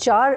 4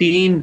3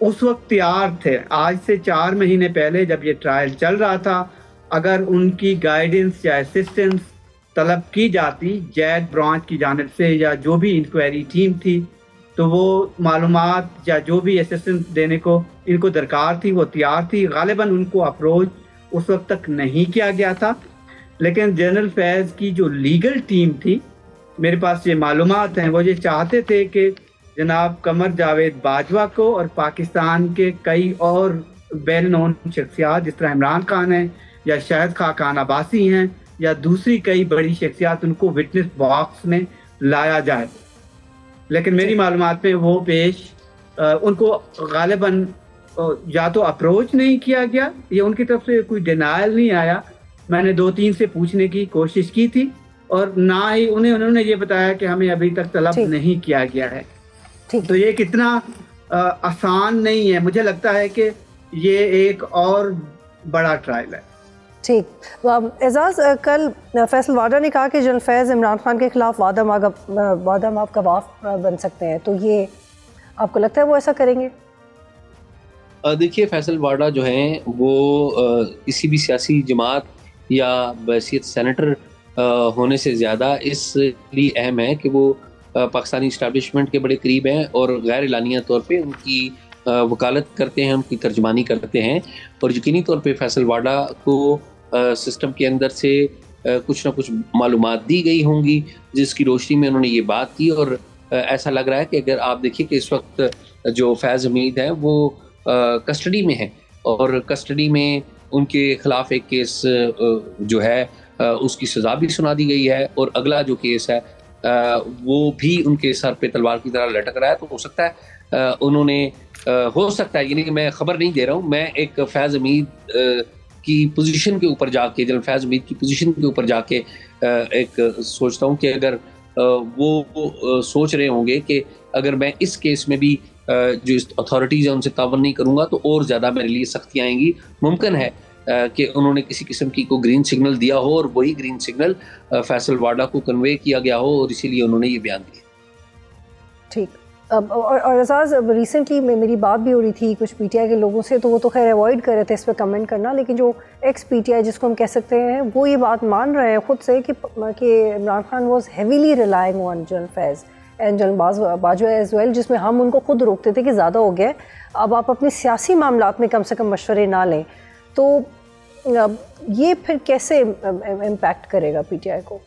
اس وقت تیار تھے. آج سے 4 مہینے پہلے جب یہ ٹرائل چل رہا تھا, اگر ان کی گائیڈنس یا اسسٹنس طلب کی جاتی جیڈ برانچ کی جانب سے یا جو بھی انکوائری ٹیم تھی, تو وہ معلومات یا جو بھی اسسٹنس دینے کو ان کو درکار تھی وہ تیار تھی. غالباً ان کو اپروچ اس وقت تک نہیں کیا گیا تھا, لیکن جنرل فیض کی جو لیگل ٹیم تھی, میرے پاس یہ معلومات ہیں, وہ یہ چاہتے تھے کہ جناب قمر جاوید باجوہ کو اور پاکستان کے کئی اور ویل نون شخصیات جس طرح عمران خان ہیں یا شاہد خاقان عباسی ہیں یا دوسری کئی بڑی شخصیات, ان کو وٹنس باکس میں لایا جائے. لیکن میری معلومات میں وہ ان کو غالباً یا تو اپروچ نہیں کیا گیا یا ان کی طرف سے کوئی ڈینائل نہیں آیا. میں نے 2-3 سے پوچھنے کی کوشش کی تھی اور نہ ہی انہوں نے یہ بتایا کہ ہمیں ابھی تک طلب نہیں کیا گیا ہے. تو یہ کتنا آسان نہیں ہے. مجھے لگتا ہے کہ یہ ایک اور بڑا ٹرائل ہے. ٹھیک. اعزاز, کل فیصل واڈا نے کہا کہ جنرل فیض عمران خان کے خلاف وعدہ ماف گواہ بن سکتے ہیں, تو یہ آپ کو لگتا ہے وہ ایسا کریں گے؟ دیکھیے, فیصل واڈا جو ہیں وہ کسی بھی سیاسی جماعت یا بحیثیت سینیٹر ہونے سے زیادہ اس لیے اہم ہے کہ وہ پاکستانی اسٹیبلشمنٹ کے بڑے قریب ہیں اور غیر اعلانیہ طور پہ ان کی وکالت کرتے ہیں, ان کی ترجمانی کرتے ہیں. اور یقینی طور پہ فیصل واڈا کو سسٹم کے اندر سے کچھ نہ کچھ معلومات دی گئی ہوں گی جس کی روشنی میں انہوں نے یہ بات کی. اور ایسا لگ رہا ہے کہ اگر آپ دیکھیں کہ اس وقت جو فیض حمید ہے وہ کسٹڈی میں ہے اور کسٹڈی میں ان کے خلاف ایک کیس جو ہے اس کی سزا بھی سنا دی گئی ہے, اور اگلا جو کیس ہے وہ بھی ان کے سر پہ تلوار کی طرح لٹک رہا ہے. تو ہو سکتا ہے انہوں نے ہو سکتا ہے, یعنی کہ میں خبر نہیں دے رہا ہوں, میں ایک فیض حمید کی پوزیشن کے اوپر جا کے, جنرل فیض حمید کی پوزیشن کے اوپر جا کے ایک سوچتا ہوں کہ اگر وہ سوچ رہے ہوں گے کہ اگر میں اس کیس میں بھی جو اتھارٹیز ہیں ان سے تعاون نہیں کروں گا تو اور زیادہ میرے لیے سختی آئیں گی. ممکن ہے کہ انہوں نے کسی قسم کی کوئی گرین سگنل دیا ہو اور وہی گرین سگنل فیصل واڈا کو کنوے کیا گیا ہو اور اسی لیے انہوں نے یہ بیان دیا. ٹھیک. اور اعزاز, ریسنٹلی میری بات بھی ہو رہی تھی کچھ پی ٹی آئی کے لوگوں سے, تو وہ تو خیر اوائڈ کر رہے تھے اس پہ کمنٹ کرنا, لیکن جو ایکس پی ٹی آئی جس کو ہم کہہ سکتے ہیں وہ یہ بات مان رہے ہیں خود سے کہ Imran Khan was heavily relying on general Faiz and general Bajwa as well, جس میں ہم ان کو خود روکتے تھے کہ زیادہ ہو گیا, اب آپ اپنے سیاسی معاملات میں کم سے کم مشورے نہ لیں. تو یہ پھر کیسے امپیکٹ کرے گا پی ٹی آئی کو؟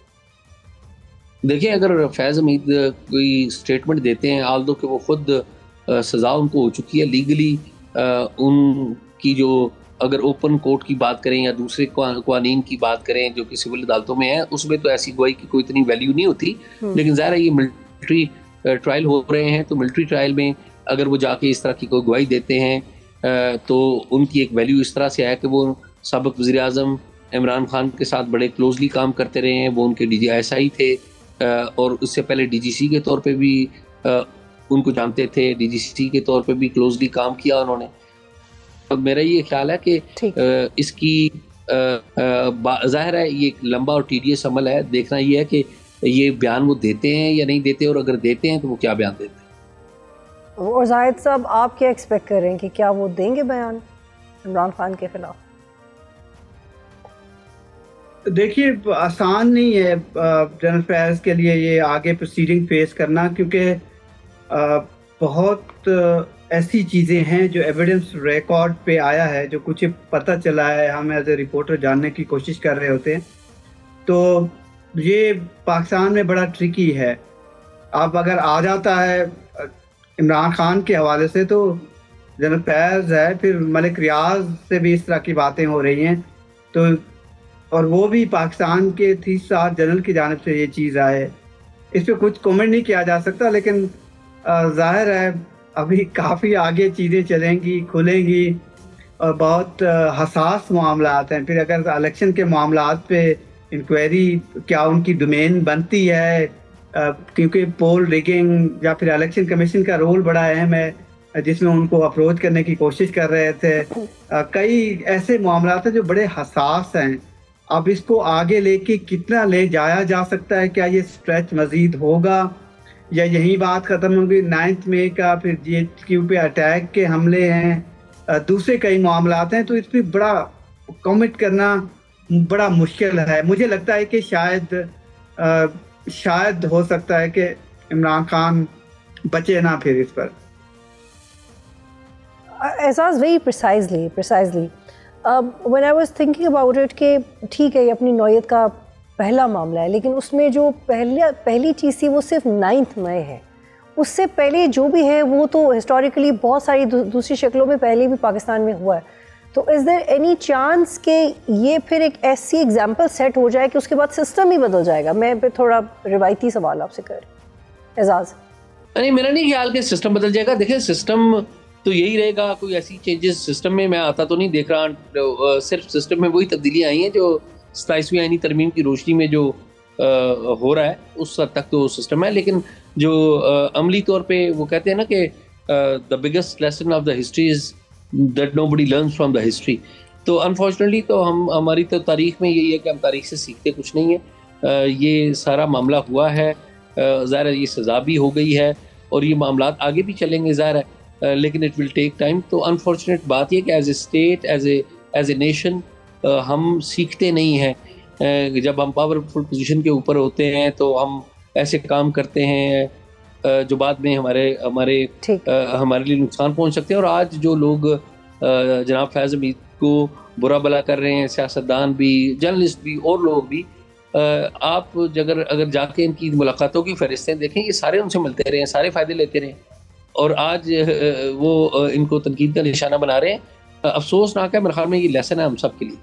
دیکھیں, اگر فیض حمید کوئی سٹیٹمنٹ دیتے ہیں, آل دو کہ وہ خود سزا ان کو ہو چکی ہے لیگلی, ان کی جو اگر اوپن کورٹ کی بات کریں یا دوسرے قوانین کی بات کریں جو کہ سول عدالتوں میں ہیں, اس میں تو ایسی گواہی کی کوئی اتنی ویلیو نہیں ہوتی. لیکن ظاہر ہے یہ ملٹری ٹرائل ہو رہے ہیں, تو ملٹری ٹرائل میں اگر وہ جا کے اس طرح کی کوئی گواہی دیتے ہیں تو ان کی ایک ویلیو اس طرح سے ہے کہ وہ سابق وزیر اعظم عمران خان کے ساتھ بڑے کلوزلی کام کرتے رہے ہیں, وہ ان کے ڈی جی ایس آئی تھے اور اس سے پہلے ڈی جی سی کے طور پہ بھی ان کو جانتے تھے, ڈی جی سی کے طور پہ بھی کلوزلی کام کیا انہوں نے. میرا یہ خیال ہے کہ اس کی ظاہر ہے یہ ایک لمبا اور ٹیڈیس عمل ہے, دیکھنا یہ ہے کہ یہ بیان وہ دیتے ہیں یا نہیں دیتے, اور اگر دیتے ہیں تو وہ کیا بیان دیتے ہیں. اور زاہد صاحب, آپ کیا ایکسپیکٹ کر رہے ہیں کہ کیا وہ دیں گے بیان عمران خان کے خلاف؟ دیکھیے, آسان نہیں ہے جنرل فیض کے لیے یہ آگے پروسیڈنگ فیس کرنا, کیونکہ بہت ایسی چیزیں ہیں جو ایویڈنس ریکارڈ پہ آیا ہے, جو کچھ پتہ چلا ہے, ہم ایز اے رپورٹر جاننے کی کوشش کر رہے ہوتے ہیں. تو یہ پاکستان میں بڑا ٹرکی ہے. اب اگر آ جاتا ہے عمران خان کے حوالے سے تو جنرل فیض ہے, پھر ملک ریاض سے بھی اس طرح کی باتیں ہو رہی ہیں, تو اور وہ بھی پاکستان کے 30 جنرل کی جانب سے یہ چیز آئے. اس پہ کچھ کومنٹ نہیں کیا جا سکتا, لیکن ظاہر ہے ابھی کافی آگے چیزیں چلیں گی, کھلیں گی, اور بہت حساس معاملات ہیں. پھر اگر الیکشن کے معاملات پہ انکوائری کیا ان کی ڈومین بنتی ہے, کیونکہ پول ریگنگ یا پھر الیکشن کمیشن کا رول بڑا اہم ہے جس میں ان کو اپروچ کرنے کی کوشش کر رہے تھے. کئی ایسے معاملات ہیں جو بڑے حساس ہیں. اب اس کو آگے لے کے کتنا لے جایا جا سکتا ہے, کیا یہ سٹریچ مزید ہوگا یا یہی بات ختم ہوگی؟ 9 مئی کا پھر GHQ پہ اٹیک کے حملے ہیں، دوسرے کئی معاملات ہیں، تو اس پہ بڑا کمنٹ کرنا بڑا مشکل ہے. مجھے لگتا ہے کہ شاید ہو سکتا ہے کہ عمران خان بچے نہ پھر اس پر. اعزاز very precisely when I was thinking about it کہ ٹھیک ہے یہ اپنی نوعیت کا پہلا معاملہ ہے، لیکن اس میں جو پہلی چیز تھی وہ صرف 9 مئی ہے. اس سے پہلے جو بھی ہے وہ تو ہسٹوریکلی بہت ساری دوسری شکلوں میں پہلے بھی پاکستان میں ہوا ہے. تو از دیر اینی چانس کہ یہ پھر ایک ایسی ایگزامپل سیٹ ہو جائے کہ اس کے بعد سسٹم ہی بدل جائے گا؟ میں پھر تھوڑا روایتی سوال آپ سے کر اعزاز. نہیں، میرا نہیں خیال کہ سسٹم بدل جائے گا. دیکھیں سسٹم تو یہی رہے گا، کوئی ایسی چینجز سسٹم میں آتا تو نہیں دیکھ رہا. صرف سسٹم میں وہی تبدیلیاں آئی ہیں جو 27ویں آئینی ترمیم کی روشنی میں جو ہو رہا ہے اس حد تک تو سسٹم ہے. لیکن جو عملی طور پہ وہ کہتے ہیں نا کہ the biggest lesson of the history is that nobody learns from the history. تو انفارچونیٹلی تو ہماری تو تاریخ میں یہی ہے کہ ہم تاریخ سے سیکھتے کچھ نہیں ہیں. یہ سارا معاملہ ہوا ہے، ظاہر ہے یہ سزا بھی ہو گئی ہے اور یہ معاملات آگے بھی چلیں گے ظاہر ہے، لیکن اٹ ول ٹیک ٹائم. تو انفارچونیٹ بات یہ کہ as a state, as a nation ہم سیکھتے نہیں ہیں. جب ہم پاورفل پوزیشن کے اوپر ہوتے ہیں تو ہم ایسے کام کرتے ہیں جو بعد میں ہمارے لیے نقصان پہنچ سکتے ہیں. اور آج جو لوگ جناب فیض حمید کو برا بلا کر رہے ہیں، سیاستدان بھی، جرنلسٹ بھی اور لوگ بھی، آپ اگر جا کے ان کی ملاقاتوں کی فہرستیں دیکھیں، یہ سارے ان سے ملتے رہے ہیں، سارے فائدے لیتے رہے ہیں، اور آج وہ ان کو تنقید کا نشانہ بنا رہے ہیں. افسوسناک ہے، میرے خیال میں یہ لیسن ہے ہم سب کے لیے.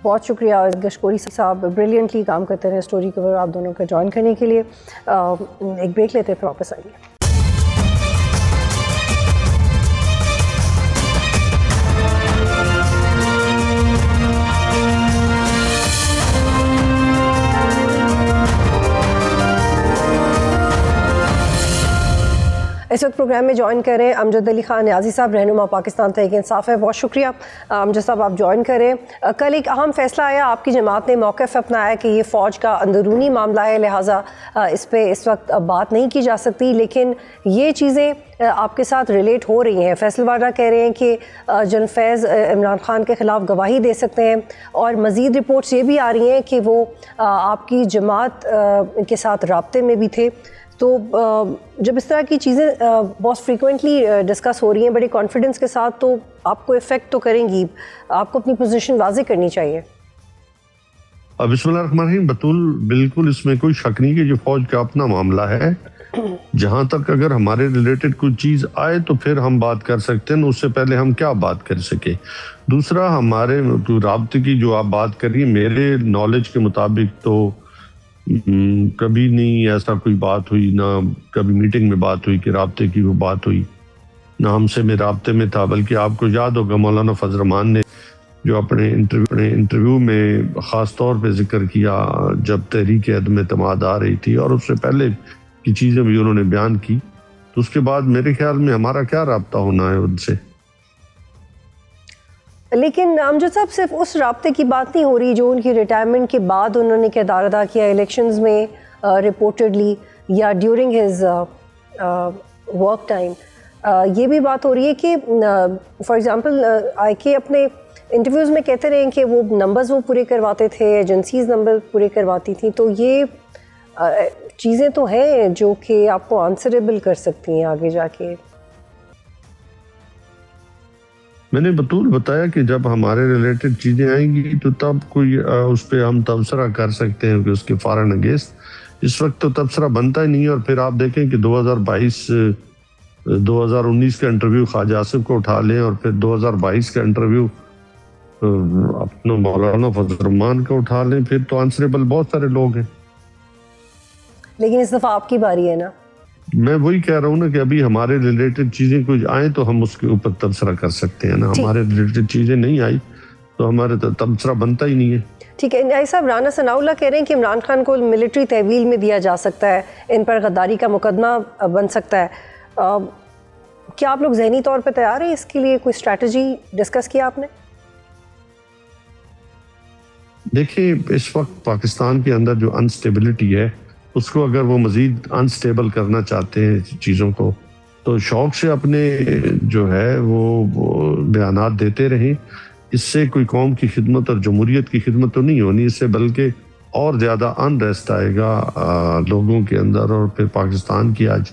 بہت شکریہ گشکوری صاحب، بریلینٹلی کام کرتے رہے اسٹوری کور آپ دونوں کا جوائن کرنے کے لیے. ایک بریک لیتے پھر واپس آئیے. اس وقت پروگرام میں جوائن کر رہے ہیں امجد علی خان نیازی صاحب، رہنما پاکستان تحریک انصاف ہے. بہت شکریہ امجد صاحب، آپ جوائن کریں. کل ایک اہم فیصلہ آیا، آپ کی جماعت نے موقف اپنایا کہ یہ فوج کا اندرونی معاملہ ہے، لہٰذا اس پہ اس وقت بات نہیں کی جا سکتی، لیکن یہ چیزیں آپ کے ساتھ ریلیٹ ہو رہی ہیں. فیصل وارڈا کہہ رہے ہیں کہ جنرل فیض عمران خان کے خلاف گواہی دے سکتے ہیں، اور مزید رپورٹس یہ بھی آ رہی ہیں کہ وہ آپ کی جماعت کے ساتھ رابطے میں بھی تھے. تو جب اس طرح کی چیزیں بہت فریکوینٹلی ڈسکس ہو رہی ہیں بڑے کانفیڈنس کے ساتھ، تو آپ کو افیکٹ تو کریں گی، آپ کو اپنی پوزیشن واضح کرنی چاہیے. بسم اللہ الرحمن الرحیم. بطول بالکل اس میں کوئی شک نہیں کہ یہ فوج کا اپنا معاملہ ہے. جہاں تک اگر ہمارے ریلیٹڈ کوئی چیز آئے تو پھر ہم بات کر سکتے ہیں، اس سے پہلے ہم کیا بات کر سکے. دوسرا، ہمارے رابطے کی جو آپ بات کر رہی ہیں، میرے نالج کے مطابق تو کبھی نہیں ایسا کوئی بات ہوئی، نہ کبھی میٹنگ میں بات ہوئی کہ رابطے کی وہ بات ہوئی، نہ ہم سے میں رابطے میں تھا. بلکہ آپ کو یاد ہوگا مولانا فضل الرحمان نے جو اپنے انٹرویو میں خاص طور پہ ذکر کیا جب تحریک عدم اعتماد آ رہی تھی، اور اس سے پہلے کی چیزیں بھی انہوں نے بیان کی. تو اس کے بعد میرے خیال میں ہمارا کیا رابطہ ہونا ہے ان سے. لیکن امجد صاحب صرف اس رابطے کی بات نہیں ہو رہی جو ان کی ریٹائرمنٹ کے بعد انہوں نے کردار ادا کیا الیکشنز میں رپورٹڈلی یا ڈیورنگ ہز ورک ٹائم. یہ بھی بات ہو رہی ہے کہ فار ایگزامپل آئی کے اپنے انٹرویوز میں کہتے رہے کہ وہ نمبرز وہ پورے کرواتے تھے، ایجنسیز نمبر پورے کرواتی تھیں. تو یہ چیزیں تو ہیں جو کہ آپ کو آنسریبل کر سکتی ہیں آگے جا کے. میں نے بطول بتایا کہ جب ہمارے ریلیٹڈ چیزیں آئیں گی تو تب کوئی اس پہ ہم تبصرہ کر سکتے ہیں کہ اس کے فارن اگینسٹ. اس وقت تو تبصرہ بنتا ہی نہیں ہے. اور پھر آپ دیکھیں کہ 2019 کا انٹرویو خواجہ آصف کو اٹھا لیں، اور پھر 2022 کا انٹرویو اپنا مولانا فضل الرحمان کا اٹھا لیں، پھر تو آنسریبل بہت سارے لوگ ہیں. لیکن اس دفعہ آپ کی باری ہے نا. میں وہی کہہ رہا ہوں نا کہ ابھی ہمارے ریلیٹڈ چیزیں کچھ آئیں تو ہم اس کے اوپر تبصرہ کر سکتے ہیں نا. ہمارے ریلیٹڈ چیزیں نہیں آئی تو ہمارے تبصرہ بنتا ہی نہیں ہے. ٹھیک ہے. نیازی صاحب، رانا ثناء اللہ کہہ رہے ہیں کہ عمران خان کو ملٹری تحویل میں دیا جا سکتا ہے، ان پر غداری کا مقدمہ بن سکتا ہے. کیا آپ لوگ ذہنی طور پہ تیار ہیں اس کے لیے؟ کوئی اسٹریٹجی ڈسکس کیا آپ نے؟ دیکھیں، اس وقت پاکستان کے اندر جو انسٹیبلٹی ہے اس کو اگر وہ مزید انسٹیبل کرنا چاہتے ہیں چیزوں کو تو شوق سے اپنے جو ہے وہ بیانات دیتے رہیں. اس سے کوئی قوم کی خدمت اور جمہوریت کی خدمت تو نہیں ہونی, اس سے بلکہ اور زیادہ انریسٹ آئے گا لوگوں کے اندر. اور پھر پاکستان کی آج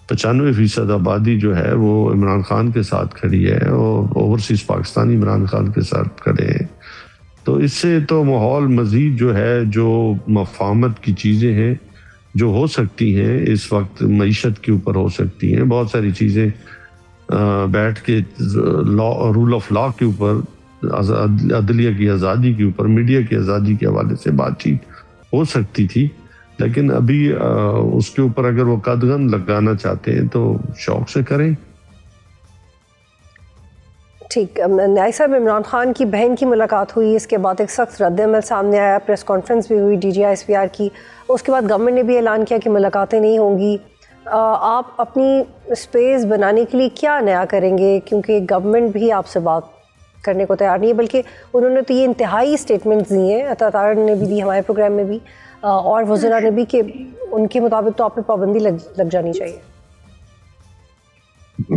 95% آبادی جو ہے وہ عمران خان کے ساتھ کھڑی ہے اور اوورسیز پاکستانی عمران خان کے ساتھ کھڑے ہیں. تو اس سے تو ماحول مزید جو ہے, جو مفاہمت کی چیزیں ہیں جو ہو سکتی ہیں اس وقت, معیشت کے اوپر ہو سکتی ہیں بہت ساری چیزیں, بیٹھ کے رول آف لا کے اوپر, عدلیہ کی آزادی کے اوپر, میڈیا کی آزادی کے حوالے سے بات چیت ہو سکتی تھی. لیکن ابھی اس کے اوپر اگر وہ قدغن لگانا چاہتے ہیں تو شوق سے کریں. ٹھیک. نیائی صاحب, عمران خان کی بہن کی ملاقات ہوئی, اس کے بعد ایک سخت رد عمل سامنے آیا, پریس کانفرنس بھی ہوئی DGI-SPR کی, اس کے بعد گورنمنٹ نے بھی اعلان کیا کہ ملاقاتیں نہیں ہوں گی. آپ اپنی اسپیس بنانے کے لیے کیا نیا کریں گے, کیونکہ گورنمنٹ بھی آپ سے بات کرنے کو تیار نہیں ہے, بلکہ انہوں نے تو یہ انتہائی اسٹیٹمنٹس دی ہیں, عطا نے بھی دی ہمارے پروگرام میں بھی, اور وزراء نے بھی, کہ ان کے مطابق تو آپ پہ پابندی لگ جانی چاہیے.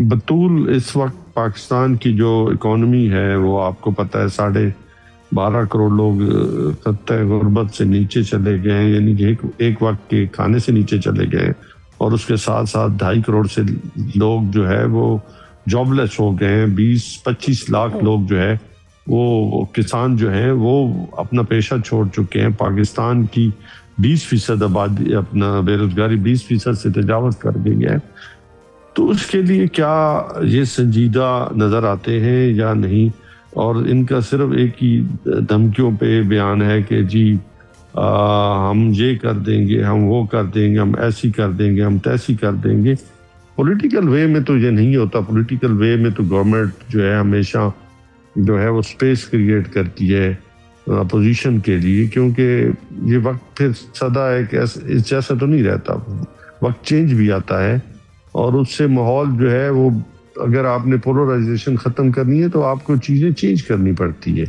بطول اس وقت پاکستان کی جو اکانومی ہے وہ آپ کو پتہ ہے 12.5 کروڑ لوگ خطۂ غربت سے نیچے چلے گئے ہیں, یعنی کہ ایک وقت کے کھانے سے نیچے چلے گئے ہیں, اور اس کے ساتھ ساتھ 2.5 کروڑ سے لوگ جو ہے وہ جاب لیس ہو گئے ہیں. 20-25 لاکھ لوگ جو ہے وہ کسان جو ہیں وہ اپنا پیشہ چھوڑ چکے ہیں. پاکستان کی 20% آبادی, اپنا بے روزگاری 20% سے تجاوز کر گئی ہے. تو اس کے لیے کیا یہ سنجیدہ نظر آتے ہیں یا نہیں, اور ان کا صرف ایک ہی دھمکیوں پہ بیان ہے کہ جی ہم یہ کر دیں گے, ہم وہ کر دیں گے, ہم ایسی کر دیں گے, ہم تیسی کر دیں گے. پولیٹیکل وے میں تو یہ نہیں ہوتا. پولیٹیکل وے میں تو گورنمنٹ جو ہے ہمیشہ جو ہے وہ سپیس کریٹ کرتی ہے اپوزیشن کے لیے, کیونکہ یہ وقت پھر سدا ہے کہ جیسا تو نہیں رہتا, وقت چینج بھی آتا ہے, اور اس سے ماحول جو ہے وہ, اگر آپ نے پولرائزیشن ختم کرنی ہے تو آپ کو چیزیں چینج کرنی پڑتی ہے.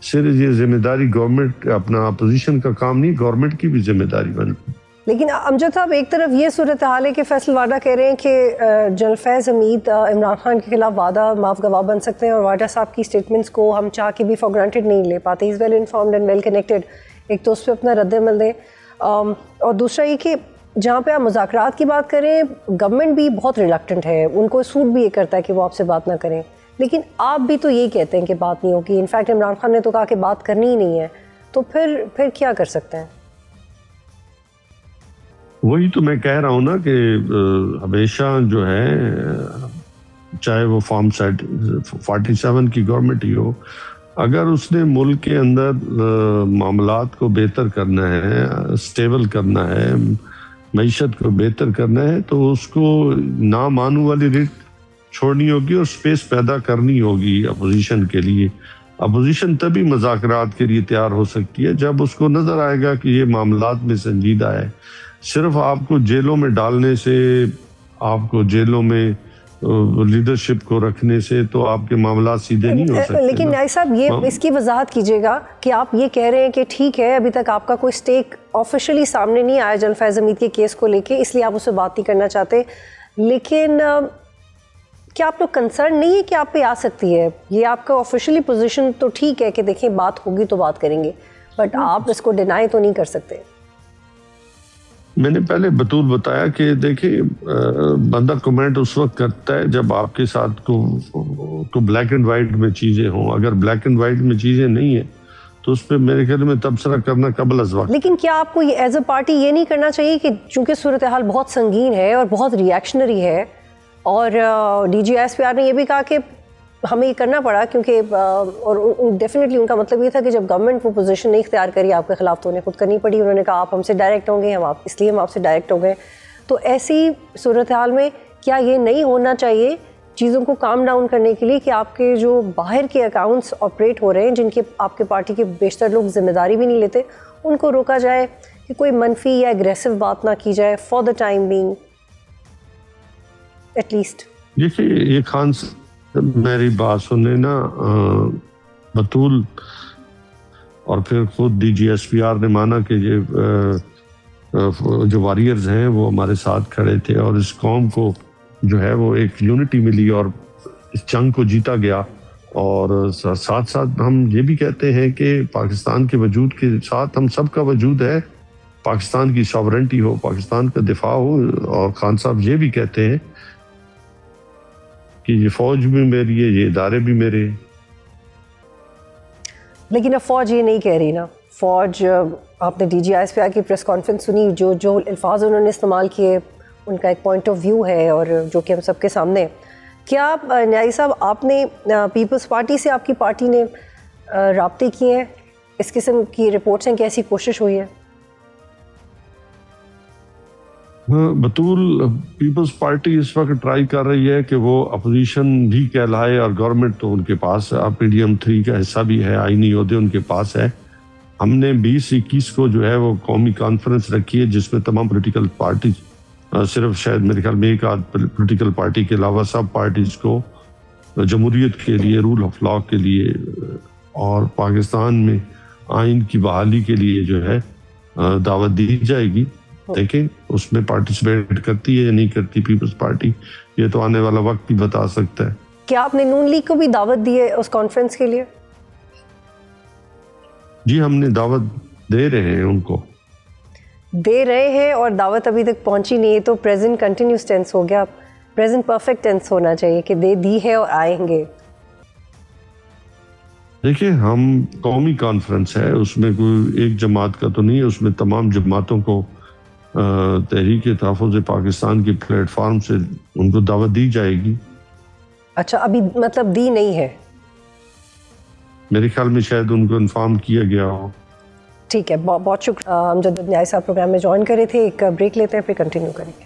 صرف یہ ذمہ داری گورنمنٹ, اپنا اپوزیشن کا کام نہیں, گورنمنٹ کی بھی ذمہ داری بنتی. لیکن امجد صاحب, ایک طرف یہ صورتحال ہے کہ فیصل وارڈا کہہ رہے ہیں کہ جنرل فیض حمید عمران خان کے خلاف وعدہ معاف گواہ بن سکتے ہیں, اور وارڈا صاحب کی اسٹیٹمنٹس کو ہم چاہ کے بھی فار گرانٹیڈ نہیں لے پاتے. He is well informed and well connected. ایک تو اس پہ اپنا رد عمل دیں, اور دوسرا یہ کہ جہاں پہ آپ مذاکرات کی بات کریں, گورنمنٹ بھی بہت ریلکٹنٹ ہے, ان کو سوٹ بھی یہ کرتا ہے کہ وہ آپ سے بات نہ کریں, لیکن آپ بھی تو یہی کہتے ہیں کہ بات نہیں ہوگی. انفیکٹ عمران خان نے تو کہا کہ بات کرنی ہی نہیں ہے, تو پھر کیا کر سکتے ہیں؟ وہی تو میں کہہ رہا ہوں نا کہ ہمیشہ جو ہے, چاہے وہ فارم 47 کی گورنمنٹ ہی ہو, اگر اس نے ملک کے اندر معاملات کو بہتر کرنا ہے, اسٹیبل کرنا ہے, معیشت کو بہتر کرنا ہے, تو اس کو نامانو والی ریٹ چھوڑنی ہوگی اور سپیس پیدا کرنی ہوگی اپوزیشن کے لیے. اپوزیشن تبھی مذاکرات کے لیے تیار ہو سکتی ہے جب اس کو نظر آئے گا کہ یہ معاملات میں سنجیدہ ہے. صرف آپ کو جیلوں میں ڈالنے سے, آپ کو جیلوں میں لیڈرشپ کو رکھنے سے تو آپ کے معاملات سیدھے نہیں ہو سکتے. لیکن نیائی صاحب, یہ اس کی وضاحت کیجیے گا کہ آپ یہ کہہ رہے ہیں کہ ٹھیک ہے ابھی تک آپ کا کوئی سٹیک آفیشلی سامنے نہیں آیا جنرل فیض حمید کے کیس کو لے کے, اس لیے آپ اس سے بات نہیں کرنا چاہتے, لیکن کیا آپ لوگ کنسرن نہیں ہے کہ آپ پہ آ سکتی ہے یہ؟ آپ کا آفیشلی پوزیشن تو ٹھیک ہے کہ دیکھیں بات ہوگی تو بات کریں گے, بٹ آپ اس کو ڈینائی تو نہیں کر سکتے. میں نے پہلے بطول بتایا کہ دیکھیں, بندہ کمنٹ اس وقت کرتا ہے جب آپ کے ساتھ کو بلیک اینڈ وائٹ میں چیزیں ہوں. اگر بلیک اینڈ وائٹ میں چیزیں نہیں ہیں تو اس پہ میرے خیال میں تبصرہ کرنا قبل از وقت. لیکن کیا آپ کو ایز اے پارٹی یہ نہیں کرنا چاہیے کہ چونکہ صورتحال بہت سنگین ہے اور بہت ریئیکشنری ہے, اور DGI-SPR نے یہ بھی کہا کہ ہمیں یہ کرنا پڑا کیونکہ, اور ڈیفینیٹلی ان کا مطلب یہ تھا کہ جب گورنمنٹ وہ پوزیشن نہیں اختیار کری آپ کے خلاف تو انہیں خود کرنی پڑی. انہوں نے کہا آپ ہم سے ڈائریکٹ ہوں گے, اس لیے ہم آپ سے ڈائریکٹ ہو گئے. تو ایسی صورتحال میں کیا یہ نہیں ہونا چاہیے چیزوں کو کام ڈاؤن کرنے کے لیے کہ آپ کے جو باہر کے اکاؤنٹس آپریٹ ہو رہے ہیں, جن کے آپ کے پارٹی کے بیشتر لوگ ذمہ داری بھی نہیں لیتے, ان کو روکا جائے کہ کوئی منفی یا اگریسو بات نہ کی جائے for the time being at least? دیکھیے یہ خان میری بات سننے نا بطول, اور پھر خود DGI-SPR نے مانا کہ یہ جو واریئرز ہیں وہ ہمارے ساتھ کھڑے تھے، اور اس قوم کو جو ہے وہ ایک یونٹی ملی اور اس جنگ کو جیتا گیا. اور ساتھ ساتھ ہم یہ بھی کہتے ہیں کہ پاکستان کے وجود کے ساتھ ہم سب کا وجود ہے، پاکستان کی ساورنٹی ہو، پاکستان کا دفاع ہو. اور خان صاحب یہ بھی کہتے ہیں کہ یہ فوج بھی میری ہے، یہ ادارے بھی میرے ہیں. لیکن اب فوج یہ نہیں کہہ رہی نا. فوج، آپ نے ڈی جی آئی پہ آ کے پریس کانفرنس سنی، جو الفاظ انہوں نے استعمال کیے ان کا ایک پوائنٹ آف ویو ہے اور جو کہ ہم سب کے سامنے. کیا نیازی صاحب آپ نے پیپلز پارٹی سے، آپ کی پارٹی نے رابطے کیے ہیں؟ اس قسم کی رپورٹس ہیں کہ ایسی کوشش ہوئی ہے؟ بطول پیپلز پارٹی اس وقت ٹرائی کر رہی ہے کہ وہ اپوزیشن بھی کہلائے، اور گورنمنٹ تو ان کے پاس PDM 3 کا حصہ بھی ہے، آئینی عہدے ان کے پاس ہے. ہم نے 20-21 کو جو ہے وہ قومی کانفرنس رکھی ہے جس میں تمام پولیٹیکل پارٹی، صرف شاید میرے خیال میں ایک آدھ پولیٹیکل پارٹی کے علاوہ سب پارٹیز کو جمہوریت کے لیے، رول آف لا کے لیے اور پاکستان میں آئین کی بحالی کے لیے جو ہے دعوت دی جائے گی. دیکھیں اس میں پارٹیسپیٹ کرتی ہے یا نہیں کرتی پیپلز پارٹی، یہ تو آنے والا وقت ہی بتا سکتا ہے. کیا آپ نے نون لیگ کو بھی دعوت دی ہے اس کانفرنس کے لیے؟ جی ہم نے دعوت دے رہے ہیں، ان کو دے رہے ہیں، اور دعوت ابھی تک پہنچی نہیں ہے. تو پریزنٹ کنٹینیوس ٹینس ہو گیا، پریزنٹ پرفیکٹ ٹینس ہونا چاہیے کہ دے دی ہے اور آئیں گے. دیکھیں ہم قومی کانفرنس ہے، اس میں کوئی ایک جماعت کا تو نہیں ہے، اس میں تمام جماعتوں کو تحریک تحفظ پاکستان کے پلیٹ فارم سے ان کو دعوت دی جائے گی. اچھا ابھی مطلب دی نہیں ہے؟ میرے خیال میں شاید ان کو انفارم کیا گیا ہو. ٹھیک ہے، بہت شکریہ. امجد نیازی صاحب پروگرام میں جوائن کرے تھے. ایک بریک لیتے ہیں پھر کنٹینیو کریں گے.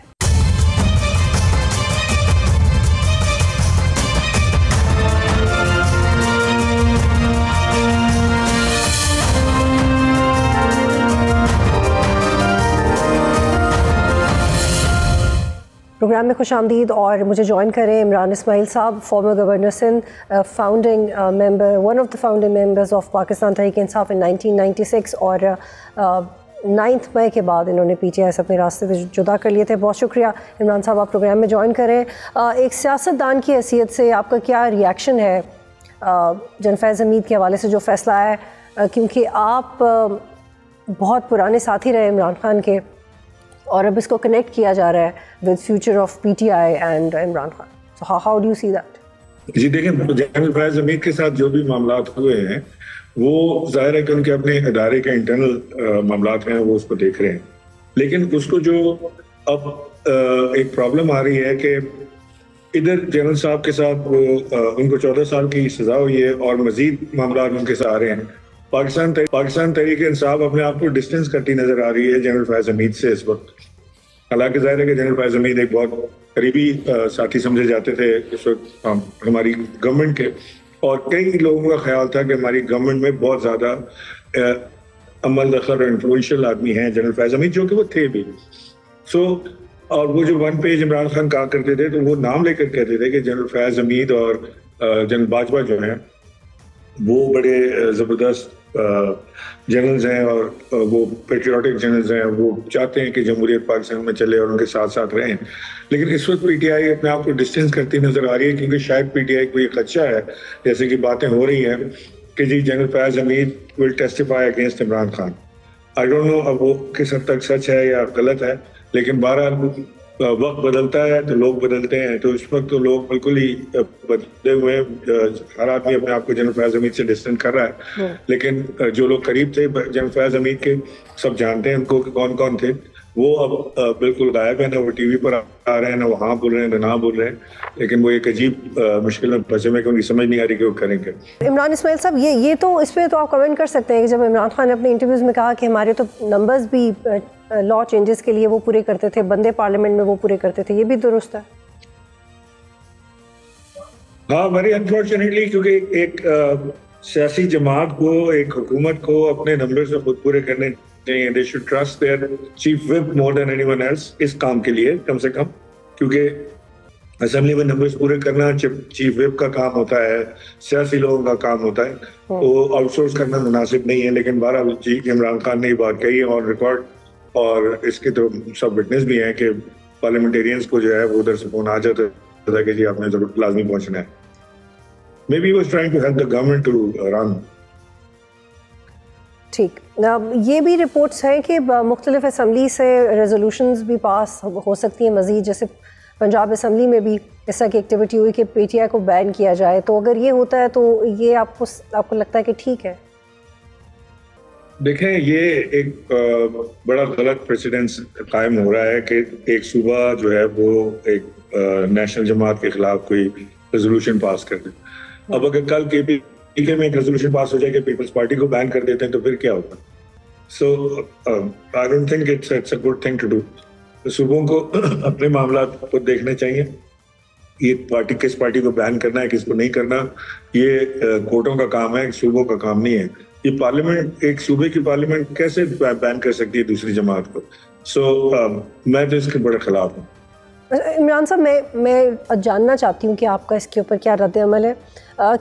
پروگرام میں خوش آمدید، اور مجھے جوائن کریں عمران اسماعیل صاحب، former governor Sindh, founding member, one of the founding members of Pakistan Tehreek Insaf ان 1996، اور 9 مئی کے بعد انہوں نے PTI سے اپنے راستے سے جدا کر لیے تھے. بہت شکریہ عمران صاحب، آپ پروگرام میں جوائن کریں. ایک سیاستدان کی حیثیت سے آپ کا کیا ریئیکشن ہے جنرل فیض حمید کے حوالے سے جو فیصلہ آیا ہے؟ کیونکہ آپ بہت پرانے ساتھی رہے عمران خان کے، اور اب اس کو کنیکٹ کیا جا رہا ہے with future of PTI and Imran Khan. So how do you see that? جی دیکھیں، جنرل فیض حمید کے ساتھ جو بھی معاملات ہوئے ہیں وہ ظاہر ہے کہ ان کے اپنے ادارے کے انٹرنل معاملات ہیں، وہ اس کو دیکھ رہے ہیں. لیکن اس کو جو اب ایک پرابلم آ رہی ہے کہ ادھر جنرل صاحب کے ساتھ وہ ان کو 14 سال کی سزا ہوئی ہے اور مزید معاملات ان کے ساتھ آ رہے ہیں. پاکستان تحریک انصاف اپنے آپ کو ڈسٹینس کرتی نظر آ رہی ہے جنرل فیض حمید سے اس وقت. حالانکہ ظاہر ہے کہ جنرل فیض حمید ایک بہت قریبی ساتھی سمجھے جاتے تھے اس وقت ہماری گورنمنٹ کے، اور کئی لوگوں کا خیال تھا کہ ہماری گورنمنٹ میں بہت زیادہ عمل دخل اور انفلوئنشل آدمی ہیں جنرل فیض حمید، جو کہ وہ تھے بھی. اور وہ جو 1 پیج عمران خان کہا کرتے تھے تو وہ نام لے کر کہتے تھے کہ جنرل فیض حمید اور جنرل باجوہ جو ہیں وہ بڑے زبردست جنرلز ہیں اور وہ پیٹریوٹک جنرلز ہیں، وہ چاہتے ہیں کہ جمہوریت پاکستان میں چلے اور ان کے ساتھ ساتھ رہیں. لیکن اس وقت PTI اپنے آپ کو ڈسٹینس کرتی نظر آ رہی ہے، کیونکہ شاید PTI کو یہ خدشہ ہے، جیسے کہ باتیں ہو رہی ہیں کہ جی general Faiz Hameed will testify against Imran Khan. I don't know اب وہ کس حد تک سچ ہے یا غلط ہے، لیکن بہرحال وقت بدلتا ہے تو لوگ بدلتے ہیں. تو اس وقت تو لوگ بالکل ہی بدلے ہوئے ہیں، ہر آدمی اپنے آپ کو جنرل فیض حمید سے ڈسٹینس کر رہا ہے. لیکن جو لوگ قریب تھے جنرل فیض حمید کے، سب جانتے ہیں ان کو کہ کون کون تھے. وہ اب بالکل غائب ہیں، نہ وہ ٹی وی پر آ رہے ہیں، نہ وہاں بول رہے ہیں، نہ بول رہے ہیں. لیکن وہ ایک عجیب مشکل میں پھنسے میں کہ ان کی سمجھ نہیں آ رہی کہ وہ کریں گے. عمران اسماعیل صاحب، یہ تو اس پہ تو آپ کمنٹ کر سکتے ہیں کہ جب عمران خان نے اپنے انٹرویوز میں کہا کہ ہمارے تو نمبرز بھی لا چینجز کے لیے وہ پورے کرتے تھے، بندے پارلیمنٹ میں وہ پورے کرتے تھے، یہ بھی درست ہے؟ ہاں، ویری انفارچونیٹلی، کیونکہ ایک سیاسی جماعت کو، ایک حکومت کو اپنے نمبر سے خود پورے کرنے چاہیے. They should trust their chief whip more than anyone else اس کام کے لیے کم سے کم، کیونکہ اسمبلی میں نمبرز پورے کرنا چیف وپ کا کام ہوتا ہے، سیاسی لوگوں کا کام ہوتا ہے. وہ آؤٹ سورس کرنا مناسب نہیں ہے. لیکن بہرحال جی عمران خان نے یہ بات کہی اور ریکارڈ اور اس کے تو سب وٹنس بھی ہیں کہ پارلیمنٹیرینس کو جو ہے وہ ادھر سے فون آ جاتا تھا کہ جی آپ نے ضرور لازمی پہنچنا ہے. Maybe was trying to help the government to run. ٹھیک، یہ بھی رپورٹس ہیں کہ مختلف اسمبلی سے ریزولوشنز بھی پاس ہو سکتی ہیں مزید، جیسے پنجاب اسمبلی میں بھی اس طرح کی ایکٹیویٹی ہوئی کہ پی ٹی آئی کو بین کیا جائے. تو اگر یہ ہوتا ہے تو یہ آپ کو لگتا ہے کہ ٹھیک ہے؟ دیکھیں یہ ایک بڑا غلط پریسیڈنس قائم ہو رہا ہے کہ ایک صوبہ جو ہے وہ ایک نیشنل جماعت کے خلاف کوئی ریزولوشن پاس کر دے. اب اگر کل کے پی کے میں ایک ریزولوشن پاس ہو جائے کہ پیپلز پارٹی کو بین کر دیتے ہیں تو پھر کیا ہوگا؟ So I don't think it's a good thing to do. صوبوں کو اپنے معاملات کو دیکھنے چاہیے. یہ پارٹی کس پارٹی کو بین کرنا ہے کس کو نہیں کرنا یہ کورٹوں کا کام ہے، صوبوں کا کام نہیں ہے. یہ پارلیمنٹ، ایک صوبے کی پارلیمنٹ کیسے بین کر سکتی ہے دوسری جماعت کو؟ سو میں تو اس کے بڑے خلاف ہوں. عمران صاحب میں جاننا چاہتی ہوں کہ آپ کا اس کے اوپر کیا رد عمل ہے،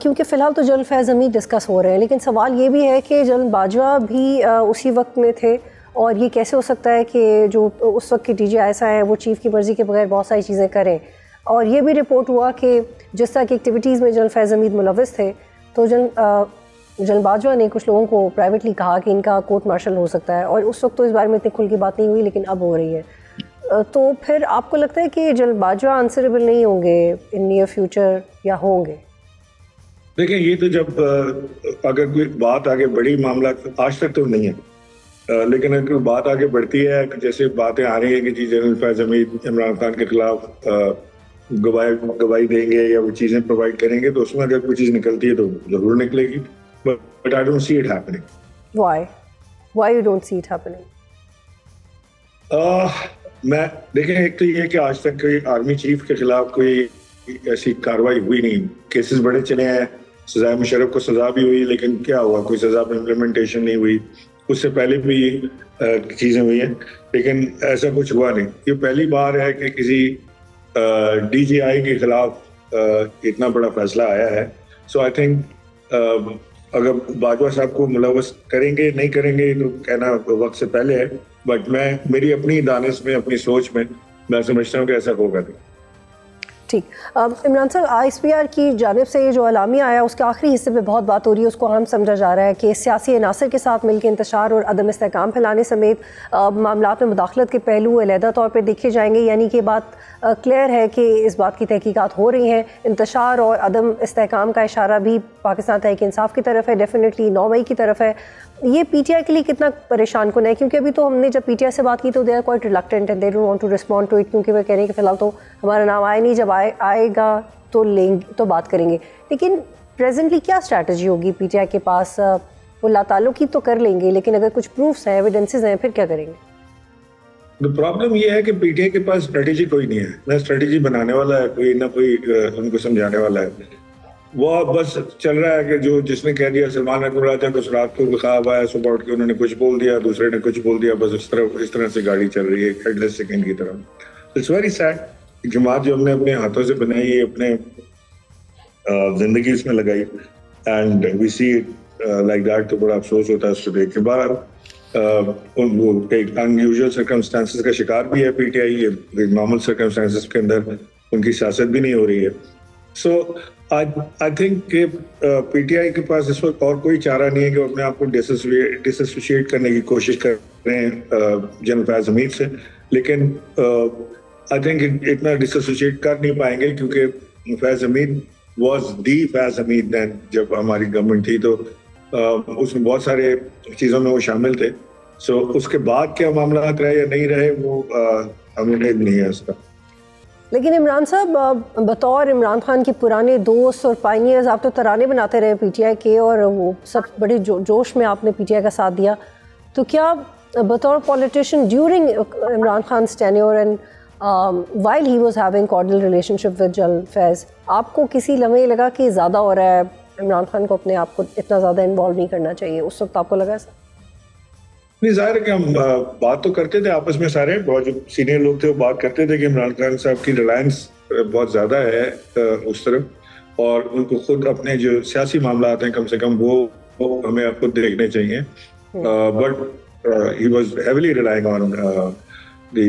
کیونکہ فی الحال تو جنرل فیض حمید ڈسکس ہو رہے ہیں، لیکن سوال یہ بھی ہے کہ جنرل باجوہ بھی اسی وقت میں تھے، اور یہ کیسے ہو سکتا ہے کہ جو اس وقت کی ڈی جی ایسا ہے وہ چیف کی مرضی کے بغیر بہت ساری چیزیں کریں. اور یہ بھی رپورٹ ہوا کہ جس طرح کی ایکٹیویٹیز میں جنرل فیض حمید ملوث تھے تو جنرل باجوہ نے کچھ لوگوں کو پرائیویٹلی کہا کہ ان کا کورٹ مارشل ہو سکتا ہے، اور اس وقت تو اس بارے میں اتنی کھل کی بات نہیں ہوئی لیکن اب ہو رہی ہے. تو پھر آپ کو لگتا ہے کہ جنرل باجوہ آنسریبل نہیں ہوں گے ان نیئر فیوچر یا ہوں گے؟ دیکھیں یہ تو جب اگر کوئی بات آگے بڑی معاملات آج تک تو نہیں ہے، لیکن اگر بات آگے بڑھتی ہے جیسے باتیں آ رہی ہیں کہ جی جنرل فیض حمید عمران خان کے خلاف گواہی دیں گے یا وہ چیزیں پرووائڈ کریں گے تو اس میں اگر کوئی چیز نکلتی ہے تو ضرور نکلے گی. But I don't see it happening. Why you don't see it happening? میں دیکھیں ایک تو یہ کہ آج تک کوئی آرمی چیف کے خلاف کوئی ایسی کاروائی ہوئی نہیں. کیسز بڑے چلے ہیں، سزائے مشرف کو سزا بھی ہوئی لیکن کیا ہوا؟ کوئی سزا پہ امپلیمنٹیشن نہیں ہوئی. اس سے پہلے بھی چیزیں ہوئی ہیں لیکن ایسا کچھ ہوا نہیں. یہ پہلی بار ہے کہ کسی ڈی جی آئی کے خلاف اتنا بڑا فیصلہ آیا ہے. سو آئی تھنک اگر باجوہ صاحب کو ملوث کریں گے نہیں کریں گے تو کہنا وقت سے پہلے ہے، بٹ میری اپنی دانش میں اپنی سوچ میں سمجھتا ہوں کہ ایسا ہوگا نہیں. ٹھیک، عمران صاحب آئی ایس پی آر کی جانب سے یہ جو اعلامیہ آیا اس کے آخری حصے پہ بہت بات ہو رہی ہے، اس کو اہم سمجھا جا رہا ہے کہ سیاسی عناصر کے ساتھ مل کے انتشار اور عدم استحکام پھیلانے سمیت معاملات میں مداخلت کے پہلو علیحدہ طور پہ دیکھے جائیں گے. یعنی کہ بات کلیئر ہے کہ اس بات کی تحقیقات ہو رہی ہیں. انتشار اور عدم استحکام کا اشارہ بھی پاکستان تحریک انصاف کی طرف ہے، ڈیفینیٹلی 9 مئی کی طرف ہے. یہ پی ٹی آئی کے لیے کتنا پریشان کن ہے؟ کیونکہ ابھی تو ہم نے جب پی ٹی آئی سے بات کی تو they are quite reluctant and they don't want to respond to it, کیونکہ وہ کہہ رہے ہیں کہ فی الحال تو ہمارا نام آئے نہیں، جب آئے گا تو لیں گے تو بات کریں گے. لیکن پریزنٹلی کیا اسٹریٹجی ہوگی پی ٹی آئی کے پاس؟ وہ لا تعلق ہی تو کر لیں گے لیکن اگر کچھ پروفس ہیں، ایویڈنسز ہیں، پھر کیا کریں گے؟ پرابلم یہ ہے کہ پی ٹی آئی کے پاس اسٹریٹجی کوئی نہیں ہے، نہ اسٹریٹجی بنانے والا ہے کوئی، نہ کوئی ان کو سمجھانے والا ہے. وہ بس چل رہا ہے کہ جو جس نے کہہ دیا سلمان اکبر راجہ کو رات کو خواب آیا صبح اٹھ کے انہوں نے کچھ بول دیا، دوسرے نے کچھ بول دیا، بس اس طرح سے گاڑی چل رہی ہے ہیڈ لیس سیکنڈ کی طرح. It's very sad. جماعت جو ہم نے اپنے ہاتھوں سے بنائی ہے، اپنے زندگی اس میں لگائی، and we see it like that, تو بڑا افسوس ہوتا ہے اس کو دیکھ کے. باہر وہ ایک انیوژل سرکمسٹانسز کا شکار بھی ہے P T I. Normal circumstances کے اندر ان کی سیاست بھی نہیں ہو رہی ہے. سو آئی تھنک کہ پی ٹی آئی کے پاس اس وقت اور کوئی چارہ نہیں ہے کہ وہ اپنے آپ کو ڈس ایسوسیٹ کرنے کی کوشش کر رہے ہیں جنرل فیض حمید سے. لیکن آئی تھنک اتنا ڈس ایسوسیٹ کر نہیں پائیں گے کیونکہ فیض حمید واز دی فیض حمید دین. جب ہماری گورنمنٹ تھی تو اس میں بہت سارے چیزوں میں وہ شامل تھے. سو اس کے بعد کیا معاملات رہے یا نہیں رہے وہ ہمیں نہیں ہے اس کا. لیکن عمران صاحب بطور عمران خان کے پرانے دوست اور پائنیئرز آپ تو ترانے بناتے رہے پی ٹی آئی کے، اور وہ سب بڑے جوش میں آپ نے پی ٹی آئی کا ساتھ دیا. تو کیا بطور politician during Imran Khan's tenure and while he was having cordial relationship with general Faiz, آپ کو کسی لمحے لگا کہ زیادہ ہو رہا ہے، عمران خان کو اپنے آپ کو اتنا زیادہ انوالو نہیں کرنا چاہیے؟ اس وقت آپ کو لگا ایسا؟ نہیں، ظاہر ہے کہ ہم بات تو کرتے تھے آپس میں، سارے بہت جو سینئر لوگ تھے وہ بات کرتے تھے کہ عمران خان صاحب کی ریلائنس بہت زیادہ ہے اس طرف، اور ان کو خود اپنے جو سیاسی معاملات ہیں کم سے کم وہ ہمیں خود دیکھنے چاہیے. But he was heavily relying on the